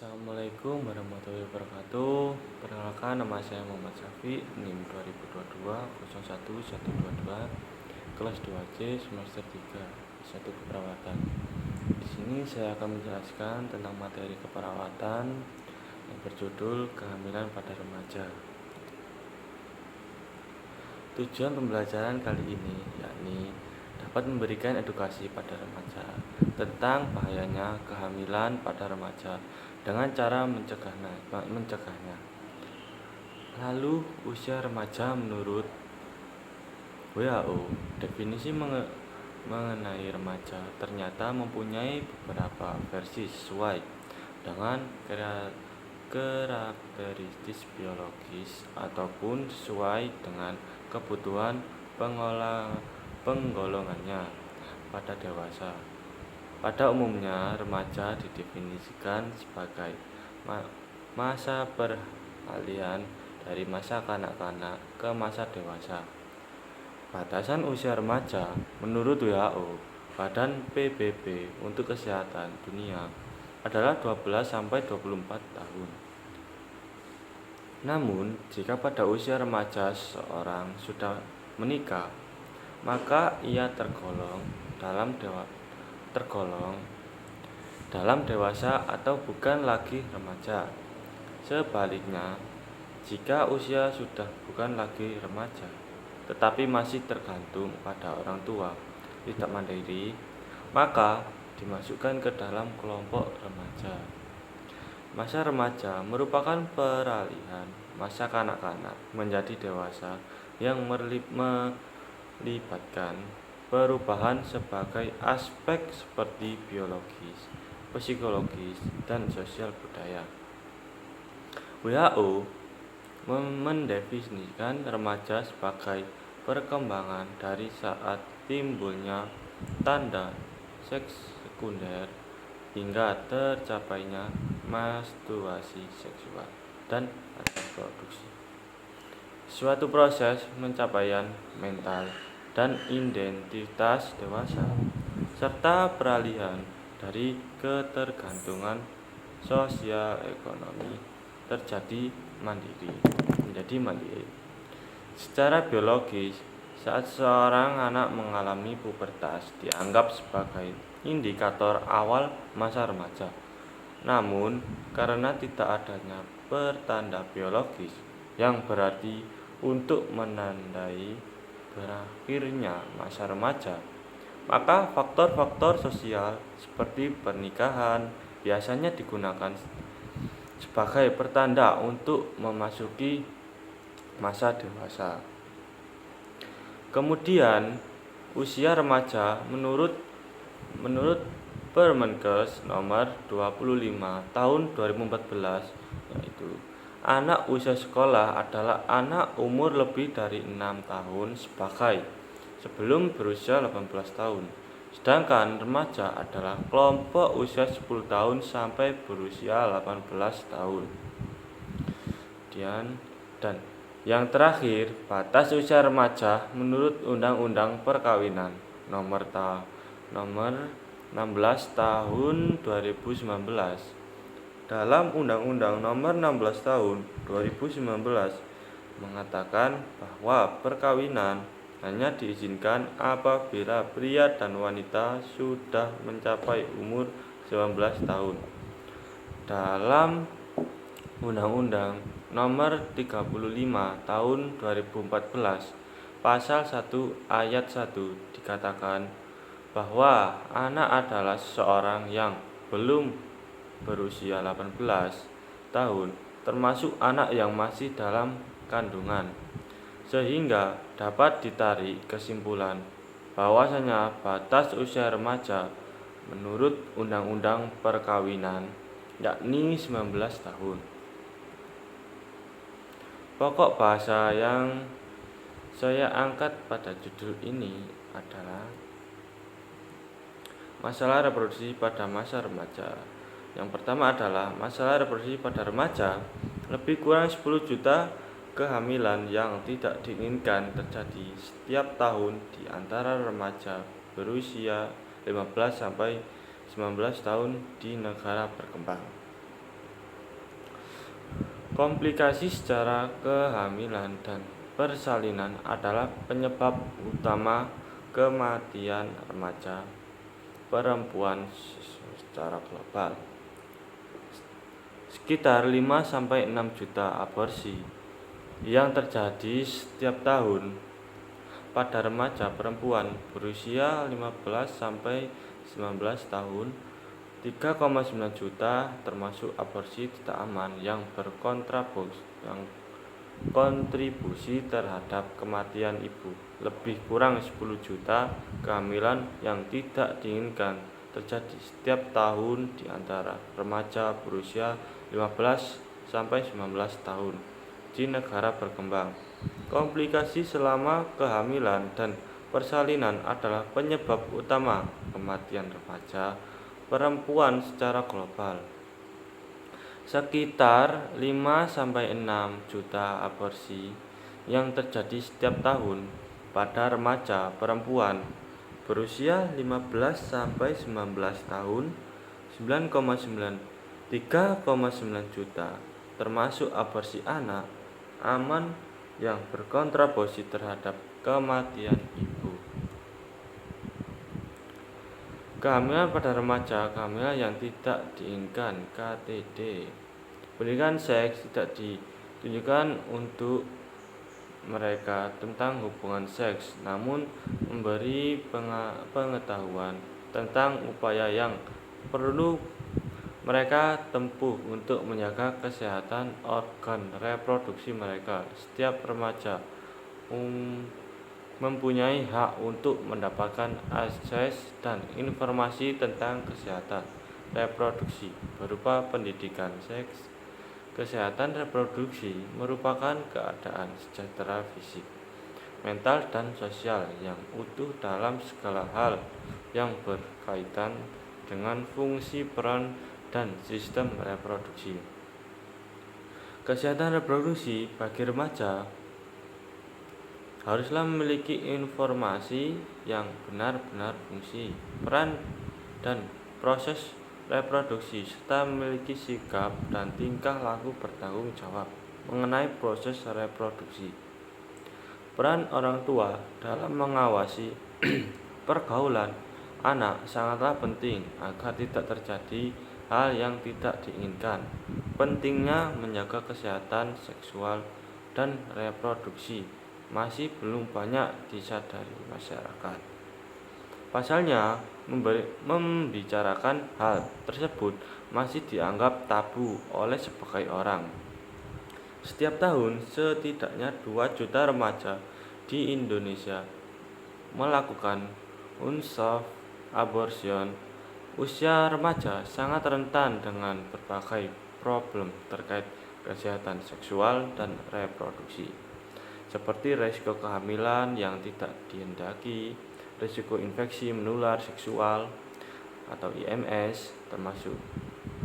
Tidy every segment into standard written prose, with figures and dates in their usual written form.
Assalamualaikum warahmatullahi wabarakatuh. Perkenalkan, nama saya Muhammad Syafi, NIM 2022 01122, kelas 2C semester 3, satu keperawatan. Di sini saya akan menjelaskan tentang materi keperawatan yang berjudul kehamilan pada remaja. Tujuan pembelajaran kali ini yakni dapat memberikan edukasi pada remaja tentang bahayanya kehamilan pada remaja dengan cara mencegahnya. Lalu, usia remaja menurut WHO, definisi mengenai remaja ternyata mempunyai beberapa versi sesuai dengan karakteristik biologis ataupun sesuai dengan kebutuhan penggolongannya pada dewasa. Pada umumnya, remaja didefinisikan sebagai masa peralihan dari masa kanak-kanak ke masa dewasa. Batasan usia remaja menurut WHO, Badan PBB untuk Kesehatan Dunia, adalah 12-24 tahun. Namun, jika pada usia remaja seseorang sudah menikah, maka ia tergolong dalam dewasa atau bukan lagi remaja. Sebaliknya, jika usia sudah bukan lagi remaja, tetapi masih tergantung pada orang tua, tidak mandiri, maka dimasukkan ke dalam kelompok remaja. Masa remaja merupakan peralihan masa kanak-kanak menjadi dewasa yang melibatkan perubahan sebagai aspek seperti biologis, psikologis, dan sosial budaya. WHO mendefinisikan remaja sebagai perkembangan dari saat timbulnya tanda seks sekunder hingga tercapainya masturbasi seksual dan reproduksi. Suatu proses pencapaian mental dan identitas dewasa, serta peralihan dari ketergantungan sosial ekonomi menjadi mandiri. Secara biologis, saat seorang anak mengalami pubertas dianggap sebagai indikator awal masa remaja. Namun, karena tidak adanya pertanda biologis yang berarti untuk menandai berakhirnya masa remaja, maka faktor-faktor sosial seperti pernikahan biasanya digunakan sebagai pertanda untuk memasuki masa dewasa. Kemudian, usia remaja menurut Permenkes nomor 25 tahun 2014, yaitu anak usia sekolah adalah anak umur lebih dari 6 tahun sebelum berusia 18 tahun. Sedangkan remaja adalah kelompok usia 10 tahun sampai berusia 18 tahun. Dan yang terakhir, batas usia remaja menurut Undang-Undang Perkawinan nomor 16 tahun 2019. Dalam Undang-Undang nomor 16 tahun 2019 mengatakan bahwa perkawinan hanya diizinkan apabila pria dan wanita sudah mencapai umur 19 tahun. Dalam Undang-Undang nomor 35 tahun 2014, pasal 1 ayat 1 dikatakan bahwa anak adalah seseorang yang belum berusia 18 tahun, termasuk anak yang masih dalam kandungan, sehingga dapat ditarik kesimpulan bahwasanya batas usia remaja menurut Undang-Undang Perkawinan yakni 19 tahun. Pokok bahasa yang saya angkat pada judul ini adalah masalah reproduksi pada masa remaja. Yang pertama adalah masalah reproduksi pada remaja. Lebih kurang 10 juta kehamilan yang tidak diinginkan terjadi setiap tahun di antara remaja berusia 15 sampai 19 tahun di negara berkembang. Komplikasi secara kehamilan dan persalinan adalah penyebab utama kematian remaja perempuan secara global. Sekitar 5-6 juta aborsi yang terjadi setiap tahun pada remaja perempuan berusia 15-19 tahun. 3,9 juta termasuk aborsi tidak aman yang kontribusi terhadap kematian ibu. Lebih kurang 10 juta kehamilan yang tidak diinginkan terjadi setiap tahun di antara remaja berusia 15-19 tahun di negara berkembang. Komplikasi selama kehamilan dan persalinan adalah penyebab utama kematian remaja perempuan secara global. Sekitar 5-6 juta aborsi yang terjadi setiap tahun pada remaja perempuan berusia 15-19 tahun. 3,9 juta termasuk aborsi anak aman yang berkontribusi terhadap kematian ibu. Kehamilan pada remaja, kehamilan yang tidak diinginkan (KTD). Pendidikan seks tidak ditunjukkan untuk mereka tentang hubungan seks, namun memberi pengetahuan tentang upaya yang perlu mereka tempuh untuk menjaga kesehatan organ reproduksi mereka. Setiap remaja mempunyai hak untuk mendapatkan akses dan informasi tentang kesehatan reproduksi berupa pendidikan seks. Kesehatan reproduksi merupakan keadaan sejahtera fisik, mental, dan sosial yang utuh dalam segala hal yang berkaitan dengan fungsi, peran, dan sistem reproduksi. Kesehatan reproduksi bagi remaja haruslah memiliki informasi yang benar-benar fungsi, peran, dan proses reproduksi, serta memiliki sikap dan tingkah laku bertanggung jawab mengenai proses reproduksi. Peran orang tua dalam mengawasi pergaulan anak sangatlah penting agar tidak terjadi hal yang tidak diinginkan. Pentingnya menjaga kesehatan seksual dan reproduksi masih belum banyak disadari masyarakat. Pasalnya, membicarakan hal tersebut masih dianggap tabu oleh sebagian orang. Setiap tahun, setidaknya 2 juta remaja di Indonesia melakukan unsafe abortion. Usia remaja sangat rentan dengan berbagai problem terkait kesehatan seksual dan reproduksi, seperti risiko kehamilan yang tidak dihendaki, risiko infeksi menular seksual atau IMS, termasuk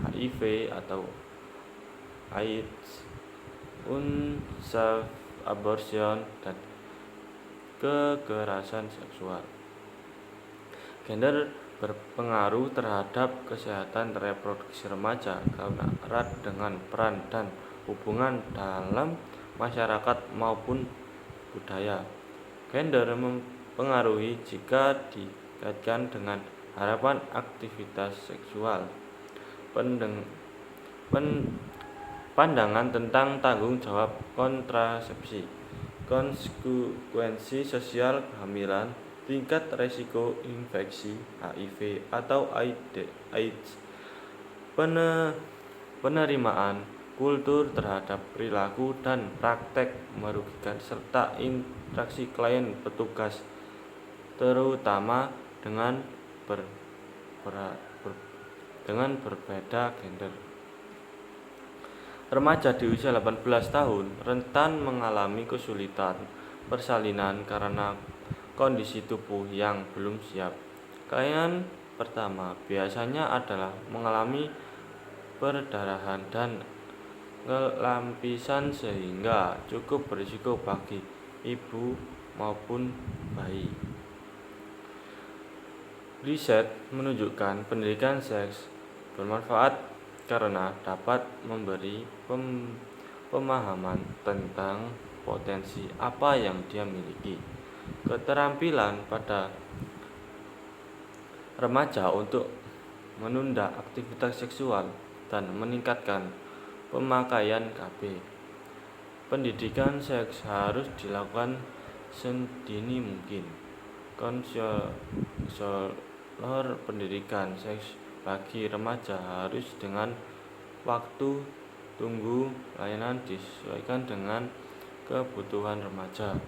HIV atau AIDS, unsafe abortion, dan kekerasan seksual. Gender berpengaruh terhadap kesehatan reproduksi remaja karena erat dengan peran dan hubungan dalam masyarakat maupun budaya. Gender mempengaruhi jika dikaitkan dengan harapan aktivitas seksual, pandangan tentang tanggung jawab kontrasepsi, konsekuensi sosial kehamilan, tingkat resiko infeksi HIV atau AIDS, penerimaan kultur terhadap perilaku dan praktek merugikan, serta interaksi klien petugas, terutama dengan berbeda gender. Remaja di usia 18 tahun rentan mengalami kesulitan persalinan karena kondisi tubuh yang belum siap. Kelainan pertama biasanya adalah mengalami perdarahan dan kelampisan sehingga cukup berisiko bagi ibu maupun bayi. Riset menunjukkan pendidikan seks bermanfaat karena dapat memberi pemahaman tentang potensi apa yang dia miliki. Keterampilan pada remaja untuk menunda aktivitas seksual dan meningkatkan pemakaian KB. Pendidikan seks harus dilakukan sedini mungkin. Konselor pendidikan seks bagi remaja harus dengan waktu tunggu layanan disesuaikan dengan kebutuhan remaja.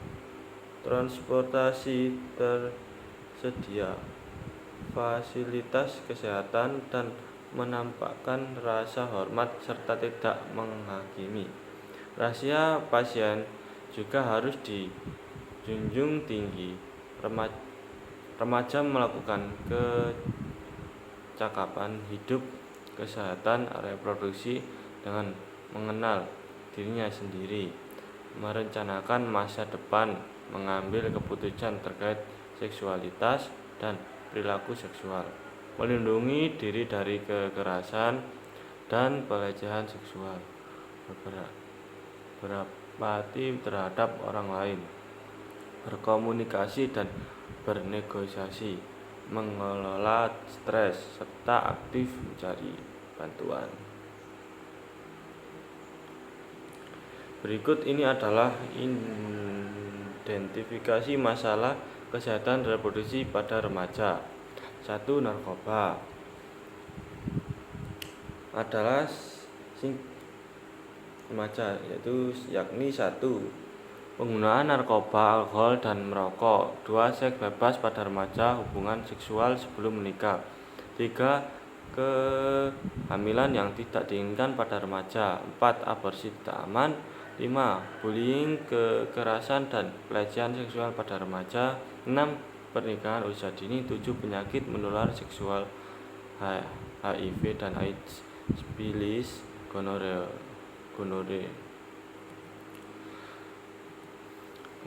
Transportasi tersedia, fasilitas kesehatan, dan menampakkan rasa hormat serta tidak menghakimi. Rahasia pasien juga harus dijunjung tinggi. Remaja melakukan kecakapan hidup, kesehatan reproduksi dengan mengenal dirinya sendiri, merencanakan masa depan, mengambil keputusan terkait seksualitas dan perilaku seksual, melindungi diri dari kekerasan dan pelecehan seksual, berempati terhadap orang lain, berkomunikasi dan bernegosiasi, mengelola stres, serta aktif mencari bantuan. Berikut ini adalah identifikasi masalah kesehatan reproduksi pada remaja. 1. Narkoba adalah remaja, yakni 1. Penggunaan narkoba, alkohol, dan merokok. 2. Seks bebas pada remaja, hubungan seksual sebelum menikah. 3. Kehamilan yang tidak diinginkan pada remaja. 4. Aborsi tidak aman. 5. Bullying, kekerasan, dan pelecehan seksual pada remaja. 6. Pernikahan usia dini. 7. Penyakit menular seksual, HIV dan AIDS, sifilis, gonore.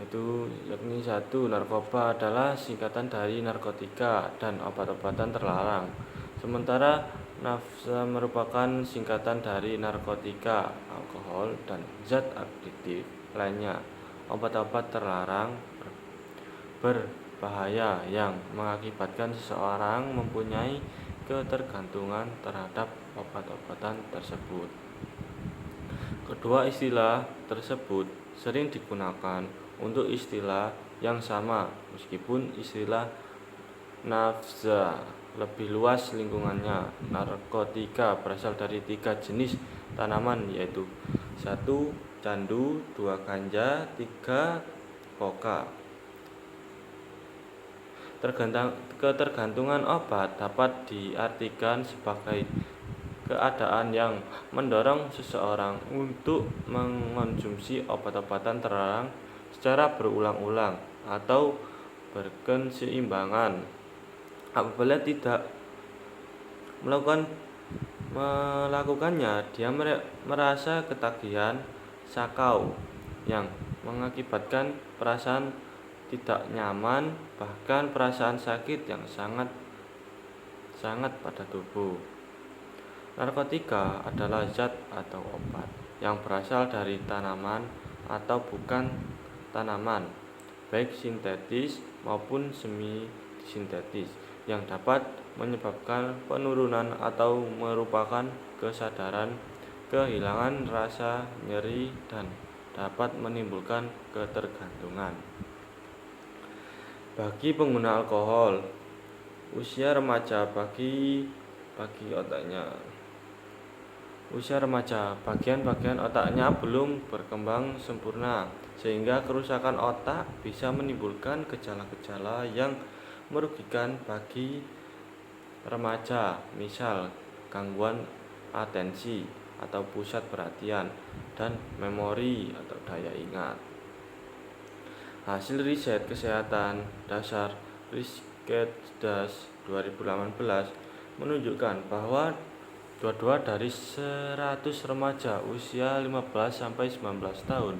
Yakni 1. Narkoba adalah singkatan dari narkotika dan obat-obatan terlarang. Sementara nafsa merupakan singkatan dari narkotika, alkohol, dan zat adiktif lainnya. Obat-obat terlarang berbahaya yang mengakibatkan seseorang mempunyai ketergantungan terhadap obat-obatan tersebut. Kedua istilah tersebut sering digunakan untuk istilah yang sama, meskipun istilah nafza lebih luas lingkungannya. Narkotika berasal dari 3 jenis tanaman, yaitu 1. Candu, 2. Ganja, 3. koka. Ketergantungan obat dapat diartikan sebagai keadaan yang mendorong seseorang untuk mengonsumsi obat-obatan terlarang secara berulang-ulang atau berkeseimbangan. Apabila tidak melakukannya, dia merasa ketagihan, sakau, yang mengakibatkan perasaan tidak nyaman, bahkan perasaan sakit yang sangat pada tubuh. Narkotika adalah zat atau obat yang berasal dari tanaman atau bukan tanaman, baik sintetis maupun semi-sintetis, yang dapat menyebabkan penurunan atau merupakan kesadaran, kehilangan rasa nyeri, dan dapat menimbulkan ketergantungan. Bagi pengguna alkohol, usia remaja bagian-bagian otaknya belum berkembang sempurna, sehingga kerusakan otak bisa menimbulkan gejala-gejala yang merugikan bagi remaja, misal gangguan atensi atau pusat perhatian, dan memori atau daya ingat. Hasil riset kesehatan dasar Risketdas 2018 menunjukkan bahwa 22 dari 100 remaja usia 15-19 tahun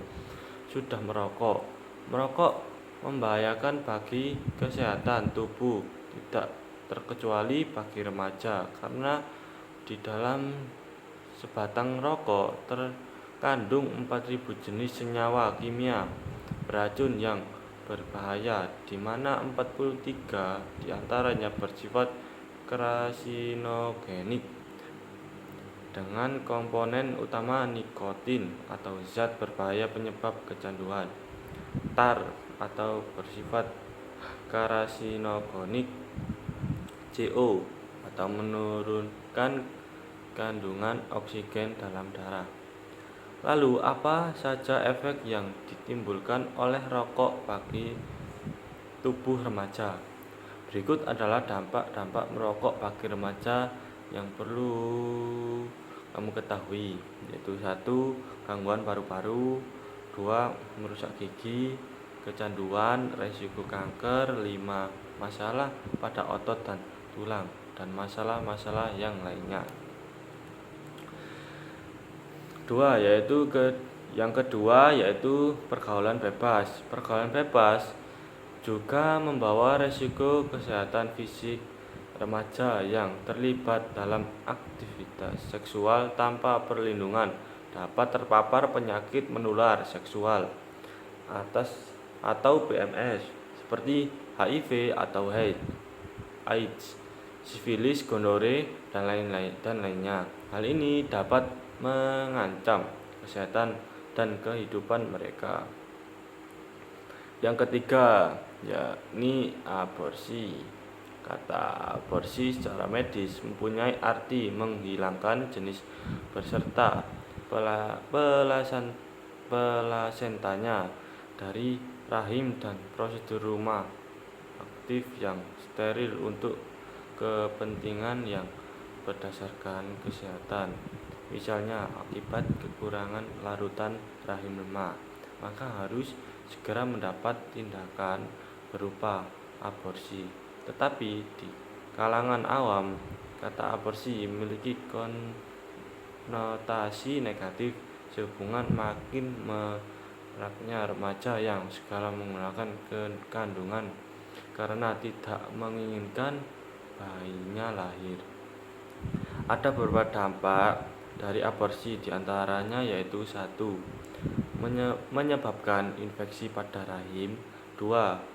sudah merokok. Merokok membahayakan bagi kesehatan tubuh, tidak terkecuali bagi remaja, karena di dalam sebatang rokok kandung 4.000 jenis senyawa kimia beracun yang berbahaya, di mana 43 diantaranya bersifat karsinogenik dengan komponen utama nikotin atau zat berbahaya penyebab kecanduan. Tar atau bersifat karsinogenik, CO atau menurunkan kandungan oksigen dalam darah. Lalu apa saja efek yang ditimbulkan oleh rokok bagi tubuh remaja? Berikut adalah dampak-dampak merokok bagi remaja yang perlu kamu ketahui, yaitu 1. Gangguan paru-paru, 2. Merusak gigi, kecanduan, resiko kanker, 5. Masalah pada otot dan tulang, dan masalah-masalah yang lainnya. Yang kedua yaitu pergaulan bebas. Pergaulan bebas juga membawa resiko kesehatan fisik remaja yang terlibat dalam aktivitas seksual tanpa perlindungan dapat terpapar penyakit menular seksual atau PMS seperti HIV atau AIDS, sifilis, gonore, dan lainnya. Hal ini dapat mengancam kesehatan dan kehidupan mereka. Yang ketiga, yakni aborsi. Kata aborsi secara medis mempunyai arti menghilangkan jenis beserta plasentanya dari rahim dan prosedur rumah aktif yang steril untuk kepentingan yang berdasarkan kesehatan. Misalnya akibat kekurangan larutan rahim lemak, maka harus segera mendapat tindakan berupa aborsi. Tetapi di kalangan awam, kata aborsi memiliki konotasi negatif sehubungan makin maraknya remaja yang segera menggunakan kandungan karena tidak menginginkan bayinya lahir. Ada beberapa dampak dari aborsi, diantaranya yaitu 1. Menyebabkan infeksi pada rahim, 2.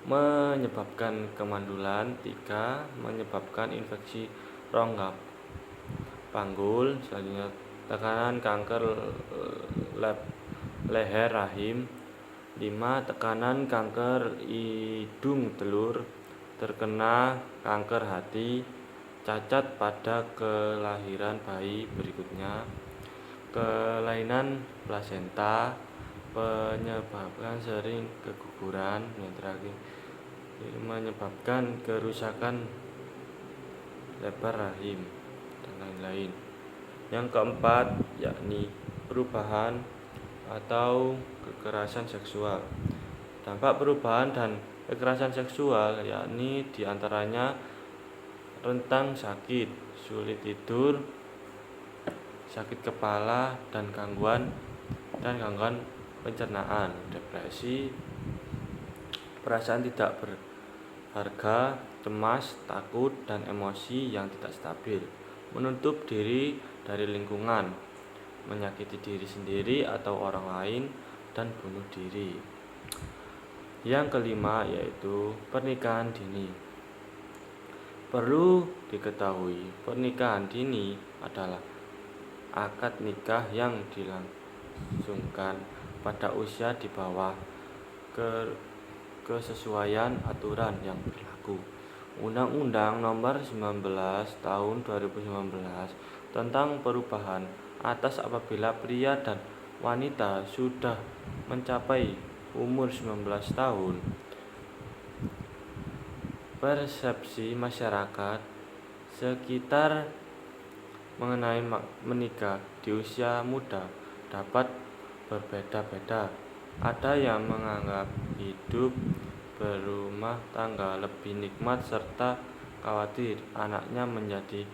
Menyebabkan kemandulan, 3. Menyebabkan infeksi rongga panggul, selanjutnya tekanan kanker leher rahim, 5. Tekanan kanker hidung telur, terkena kanker hati, cacat pada kelahiran bayi berikutnya, kelainan plasenta, menyebabkan sering keguguran, yang terakhir menyebabkan kerusakan lebar rahim, dan lain-lain. Yang keempat yakni perubahan atau kekerasan seksual. Dampak perubahan dan kekerasan seksual yakni diantaranya rentang sakit, sulit tidur, sakit kepala, dan gangguan pencernaan, depresi, perasaan tidak berharga, cemas, takut, dan emosi yang tidak stabil, menutup diri dari lingkungan, menyakiti diri sendiri atau orang lain, dan bunuh diri. Yang kelima yaitu pernikahan dini. Perlu diketahui, pernikahan dini adalah akad nikah yang dilangsungkan pada usia di bawah kesesuaian aturan yang berlaku. Undang-Undang Nomor 19 Tahun 2019 tentang perubahan atas apabila pria dan wanita sudah mencapai umur 19 tahun. Persepsi masyarakat sekitar mengenai menikah di usia muda dapat berbeda-beda. Ada yang menganggap hidup berumah tangga lebih nikmat serta khawatir anaknya menjadi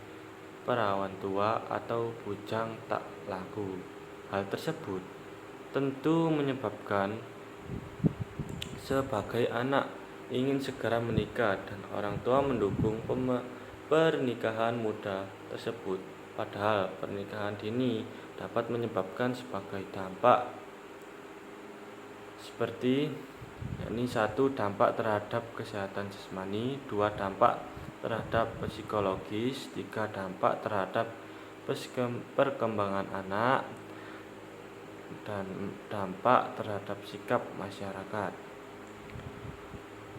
perawan tua atau bujang tak laku. Hal tersebut tentu menyebabkan sebagai anak ingin segera menikah dan orang tua mendukung pernikahan muda tersebut. Padahal pernikahan dini dapat menyebabkan sebagai dampak seperti yakni 1. Dampak terhadap kesehatan jasmani, 2. Dampak terhadap psikologis, 3. Dampak terhadap perkembangan anak, dan dampak terhadap sikap masyarakat.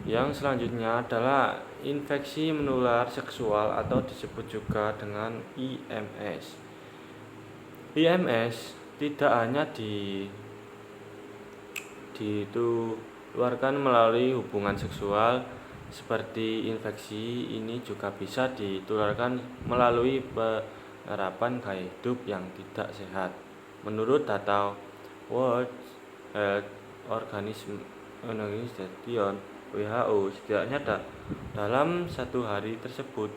Yang selanjutnya adalah infeksi menular seksual atau disebut juga dengan IMS. IMS tidak hanya ditularkan melalui hubungan seksual seperti infeksi, ini juga bisa ditularkan melalui penerapan gaya hidup yang tidak sehat. Menurut data World Health Organization WHO, setidaknya dalam satu hari tersebut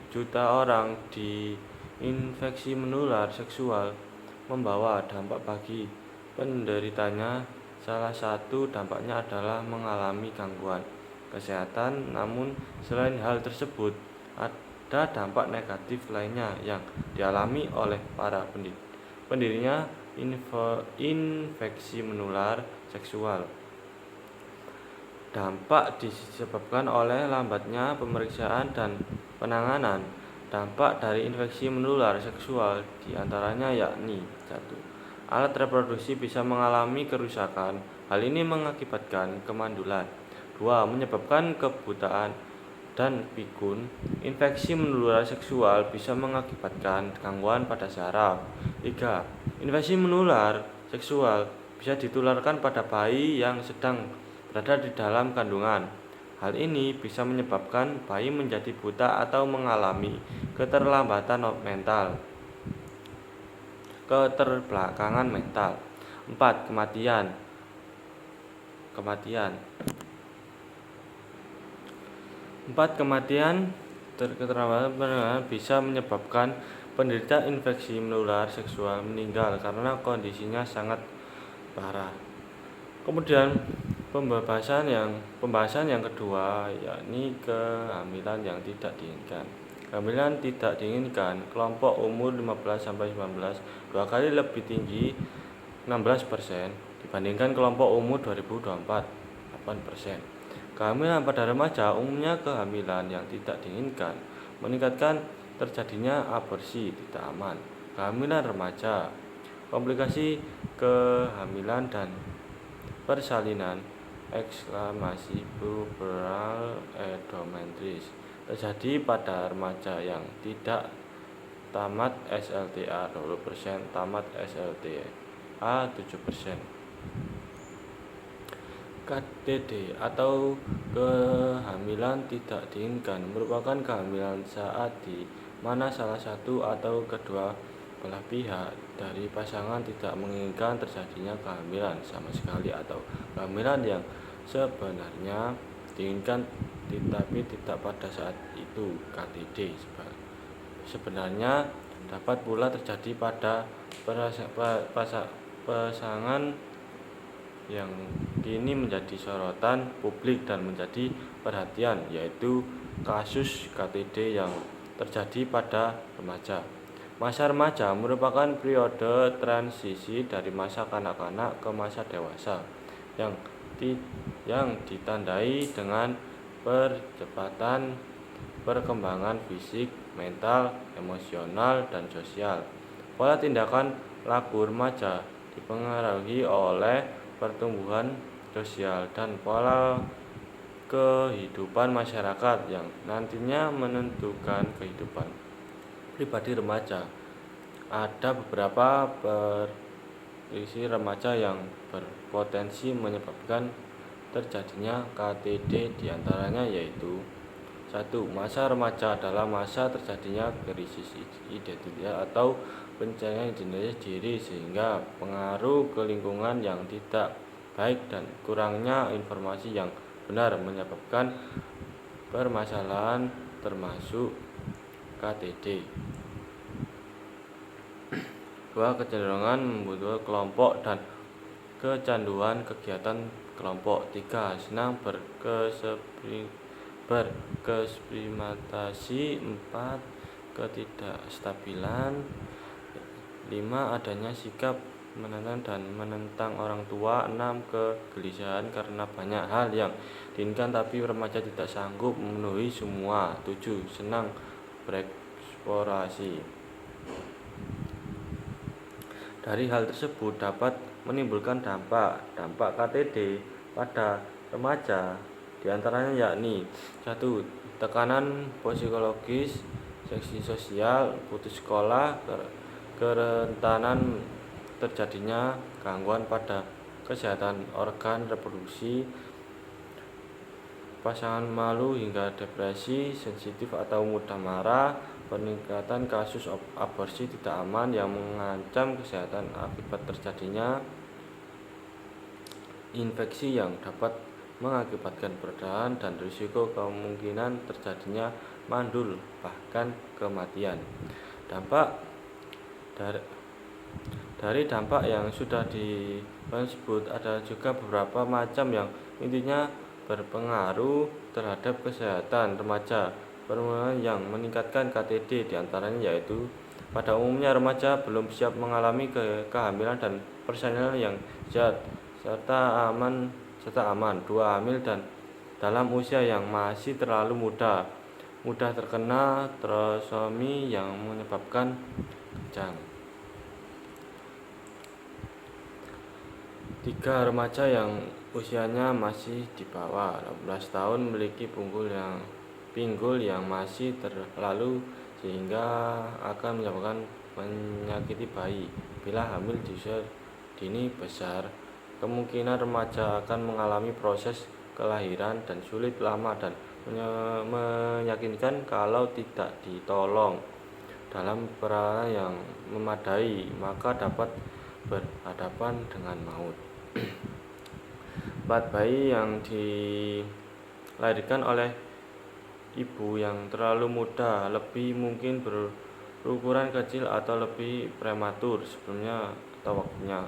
juta orang diinfeksi menular seksual membawa dampak bagi penderitanya. Salah satu dampaknya adalah mengalami gangguan kesehatan. Namun selain hal tersebut, ada dampak negatif lainnya yang dialami oleh para pendirinya infeksi menular seksual. Dampak disebabkan oleh lambatnya pemeriksaan dan penanganan. Dampak dari infeksi menular seksual diantaranya yakni 1. Alat reproduksi bisa mengalami kerusakan. Hal ini mengakibatkan kemandulan. 2. Menyebabkan kebutaan dan pikun. Infeksi menular seksual bisa mengakibatkan gangguan pada saraf. 3. Infeksi menular seksual bisa ditularkan pada bayi yang sedang berada di dalam kandungan. Hal ini bisa menyebabkan bayi menjadi buta atau mengalami keterbelakangan mental. 4. Kematian. Keterlambatan bisa menyebabkan penderita infeksi menular seksual meninggal karena kondisinya sangat parah. Kemudian pembahasan yang kedua yakni kehamilan yang tidak diinginkan. Kehamilan tidak diinginkan kelompok umur 15-19 dua kali lebih tinggi 16% dibandingkan kelompok umur 2024 8%. Kehamilan pada remaja umumnya kehamilan yang tidak diinginkan meningkatkan terjadinya aborsi tidak aman. Kehamilan remaja, komplikasi kehamilan dan persalinan, puberal endometriosis terjadi pada remaja yang tidak tamat SLTA 20%, tamat SLTA 7%. KDD atau kehamilan tidak diinginkan merupakan kehamilan saat di mana salah satu atau kedua belah pihak dari pasangan tidak menginginkan terjadinya kehamilan sama sekali atau kehamilan yang sebenarnya diinginkan tetapi tidak pada saat itu. KDD sebenarnya dapat pula terjadi pada pasangan yang kini menjadi sorotan publik dan menjadi perhatian, yaitu kasus KTD yang terjadi pada remaja. Masa remaja merupakan periode transisi dari masa kanak-kanak ke masa dewasa yang ditandai dengan percepatan perkembangan fisik, mental, emosional, dan sosial. Pola tindakan laku remaja dipengaruhi oleh pertumbuhan sosial dan pola kehidupan masyarakat yang nantinya menentukan kehidupan pribadi remaja. Ada beberapa prediksi remaja yang berpotensi menyebabkan terjadinya KTD, diantaranya yaitu 1. Masa remaja adalah masa terjadinya krisis identitas atau pencarian identitas diri sehingga pengaruh ke lingkungan yang tidak baik dan kurangnya informasi yang benar menyebabkan permasalahan termasuk KTD. 2. Kecenderungan membuat kelompok dan kecanduan kegiatan kelompok. 3. Senang berkesperimentasi. 4. ketidakstabilan. 5. Adanya sikap menentang dan menentang orang tua. 6. Kegelisahan karena banyak hal yang diinginkan tapi remaja tidak sanggup memenuhi semua. 7. Senang bereksplorasi. Dari hal tersebut dapat menimbulkan dampak KTD pada remaja, diantaranya yakni 1. Tekanan psikologis, seksi sosial, putus sekolah, kerentanan terjadinya gangguan pada kesehatan organ reproduksi, pasangan malu hingga depresi, sensitif atau mudah marah, peningkatan kasus aborsi tidak aman yang mengancam kesehatan akibat terjadinya infeksi yang dapat mengakibatkan perdarahan dan risiko kemungkinan terjadinya mandul bahkan kematian. Dampak dari dampak yang sudah disebut ada juga beberapa macam yang intinya berpengaruh terhadap kesehatan remaja. Permulaan yang meningkatkan KTD diantaranya yaitu pada umumnya remaja belum siap mengalami kehamilan dan persalinan yang sehat serta aman. 2. Hamil dan dalam usia yang masih terlalu muda, mudah terkena trisomi yang menyebabkan kejang. 3. Remaja yang usianya masih di bawah 18 tahun memiliki pinggul yang masih terlalu sehingga akan menyebabkan menyakiti bayi. Bila hamil di usia dini besar, kemungkinan remaja akan mengalami proses kelahiran dan sulit, lama, dan menyakitkan kalau tidak ditolong dalam perawatan yang memadai, maka dapat berhadapan dengan maut. 4. Bayi yang dilahirkan oleh ibu yang terlalu muda lebih mungkin berukuran kecil atau lebih prematur sebelumnya atau waktunya.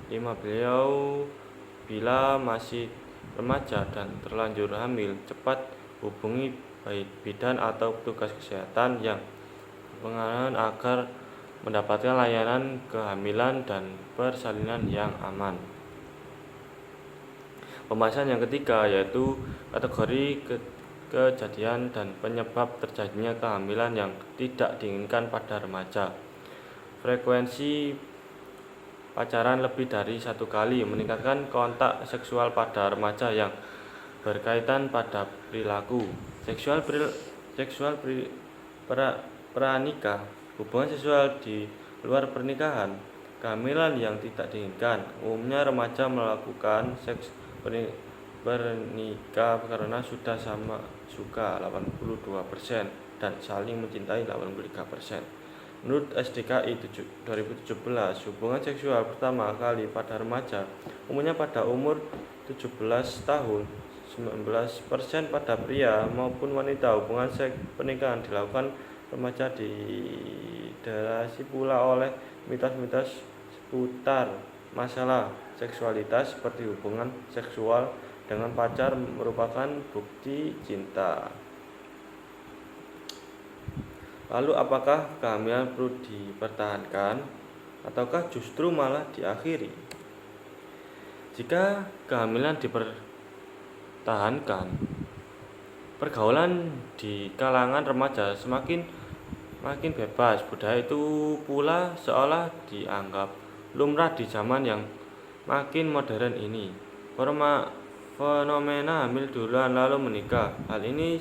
5. Bila masih remaja dan terlanjur hamil, cepat hubungi bidan atau petugas kesehatan yang berpengalaman agar mendapatkan layanan kehamilan dan persalinan yang aman. Pembahasan yang ketiga yaitu kategori kejadian dan penyebab terjadinya kehamilan yang tidak diinginkan pada remaja. Frekuensi pacaran lebih dari 1 kali, meningkatkan kontak seksual pada remaja yang berkaitan pada perilaku pranikah, hubungan seksual di luar pernikahan, kehamilan yang tidak diinginkan. Umumnya remaja melakukan seks pernikah karena sudah sama suka 82% dan saling mencintai 83%. Menurut SDKI 2017, hubungan seksual pertama kali pada remaja umumnya pada umur 17 tahun, 19% pada pria maupun wanita. Hubungan seks pernikahan dilakukan remaja didominasi pula oleh mitos-mitos seputar masalah seksualitas seperti hubungan seksual dengan pacar merupakan bukti cinta. Lalu apakah kehamilan perlu dipertahankan ataukah justru malah diakhiri? Jika kehamilan dipertahankan, pergaulan di kalangan remaja semakin bebas. Budaya itu pula seolah dianggap lumrah di zaman yang makin modern ini. Fenomena hamil duluan lalu menikah, hal ini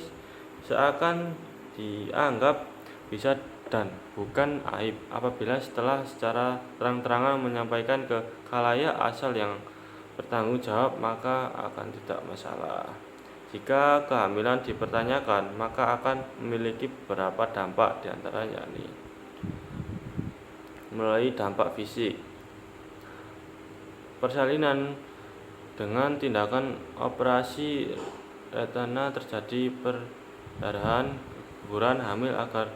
seakan dianggap bisa dan bukan aib apabila secara terang-terangan menyampaikan ke khalayak asal yang bertanggung jawab, maka akan tidak masalah. Jika kehamilan dipertanyakan, maka akan memiliki beberapa dampak, diantaranya yakni mulai dampak fisik. Persalinan dengan tindakan operasi retina terjadi perdarahan, guguran hamil agar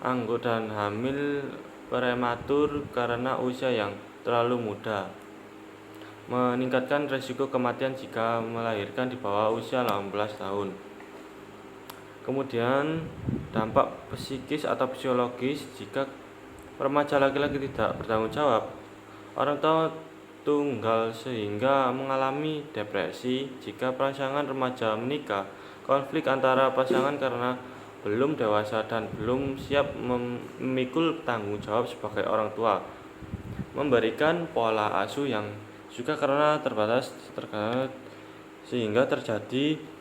anggur dan hamil prematur karena usia yang terlalu muda. Meningkatkan risiko kematian jika melahirkan di bawah usia 18 tahun. Kemudian dampak psikis atau fisiologis jika remaja laki-laki tidak bertanggung jawab orang tua tunggal sehingga mengalami depresi. Jika pasangan remaja menikah, konflik antara pasangan karena belum dewasa dan belum siap memikul tanggung jawab sebagai orang tua, memberikan pola asuh yang juga karena terbatas sehingga terjadi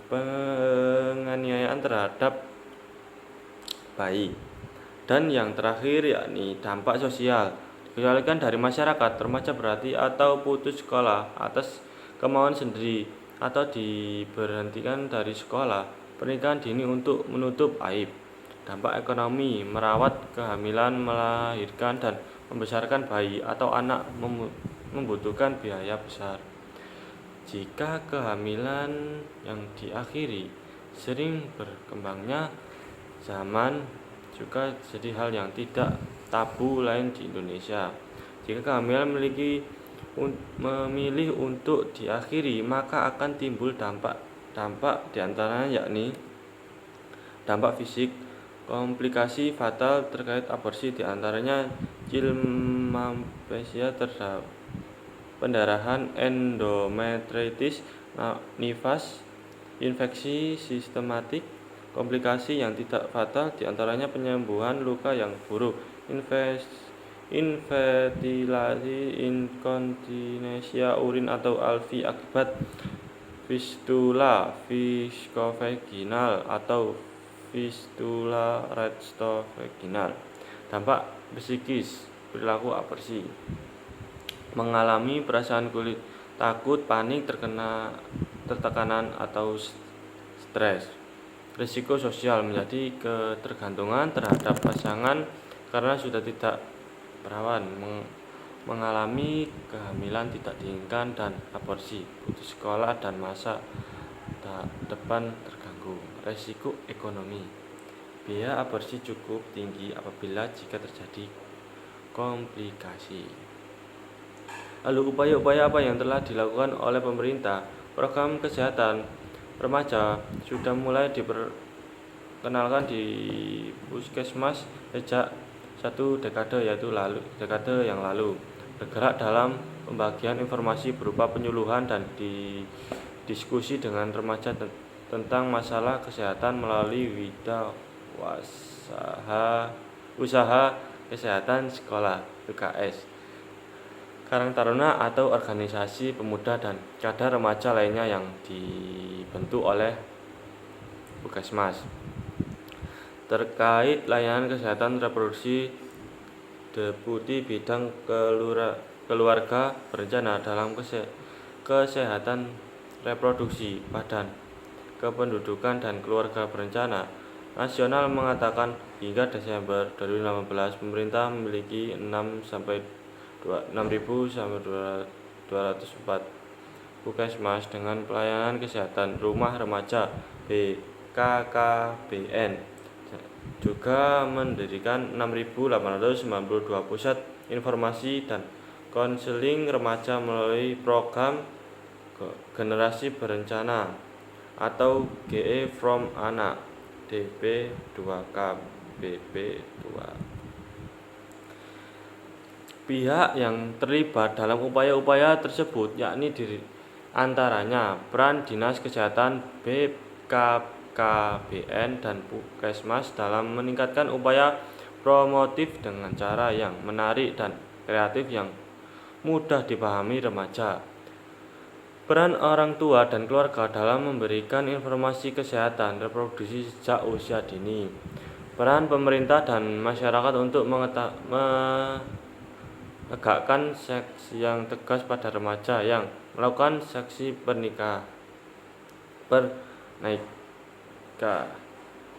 penganiayaan terhadap bayi. Dan yang terakhir yakni dampak sosial. Dikecualikan dari masyarakat, remaja berarti atau putus sekolah atas kemauan sendiri atau diberhentikan dari sekolah, pernikahan dini untuk menutup aib. Dampak ekonomi, merawat kehamilan, melahirkan dan membesarkan bayi atau anak membutuhkan biaya besar. Jika kehamilan yang diakhiri, sering berkembangnya zaman juga jadi hal yang tidak tabu lain di Indonesia. Jika kehamilan memilih untuk diakhiri, maka akan timbul dampak diantaranya yakni dampak fisik, komplikasi fatal terkait aborsi diantaranya chilmaplesia, pendarahan, endometritis, nifas, infeksi sistematik, komplikasi yang tidak fatal diantaranya penyembuhan luka yang buruk, infertilasi, inkontinensia urin atau ALFI akibat fistula viskovaginal atau fistula rectovaginal. Dampak psikis, perilaku aborsi, mengalami perasaan kulit takut, panik, tertekanan atau stres. Risiko sosial, menjadi ketergantungan terhadap pasangan karena sudah tidak perawan, mengalami kehamilan tidak diinginkan dan aborsi, putus sekolah dan masa depan terganggu. Risiko ekonomi, biaya aborsi cukup tinggi apabila jika terjadi komplikasi. Lalu upaya-upaya apa yang telah dilakukan oleh pemerintah? Program kesehatan remaja sudah mulai diperkenalkan di puskesmas sejak 1 dekade yang lalu. Bergerak dalam pembagian informasi berupa penyuluhan dan diskusi dengan remaja tentang masalah kesehatan melalui usaha kesehatan sekolah (UKS), Karang Taruna atau organisasi pemuda dan cadar remaja lainnya yang dibentuk oleh Puskesmas. Terkait layanan kesehatan reproduksi, Deputi Bidang Keluarga Berencana dalam Kesehatan Reproduksi Badan Kependudukan dan Keluarga Berencana Nasional mengatakan hingga Desember 2018 pemerintah memiliki 6.204 puskesmas dengan pelayanan kesehatan rumah remaja BKKBN, juga mendirikan 6.892 pusat informasi dan konseling remaja melalui program Generasi Berencana atau GE From Anak DP2KBP2. Pihak yang terlibat dalam upaya-upaya tersebut yakni antaranya peran Dinas Kesehatan, BKKBN dan Puskesmas dalam meningkatkan upaya promotif dengan cara yang menarik dan kreatif yang mudah dipahami remaja. Peran orang tua dan keluarga dalam memberikan informasi kesehatan reproduksi sejak usia dini. Peran pemerintah dan masyarakat untuk menegakkan seks yang tegas pada remaja yang melakukan seks pernikahan.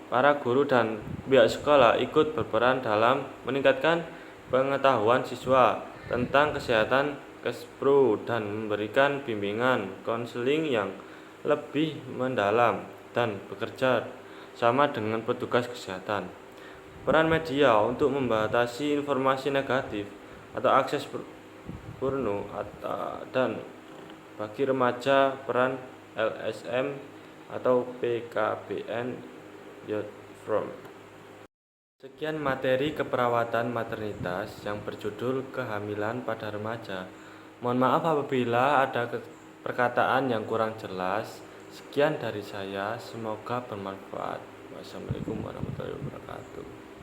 Para guru dan pihak sekolah ikut berperan dalam meningkatkan pengetahuan siswa tentang kesehatan Kespro dan memberikan bimbingan konseling yang lebih mendalam dan bekerja sama dengan petugas kesehatan. Peran media untuk membatasi informasi negatif atau akses porno dan bagi remaja peran LSM atau PKBN Youth Forum. Sekian materi keperawatan maternitas yang berjudul kehamilan pada remaja. Mohon maaf apabila ada perkataan yang kurang jelas. Sekian dari saya, semoga bermanfaat. Wassalamualaikum warahmatullahi wabarakatuh.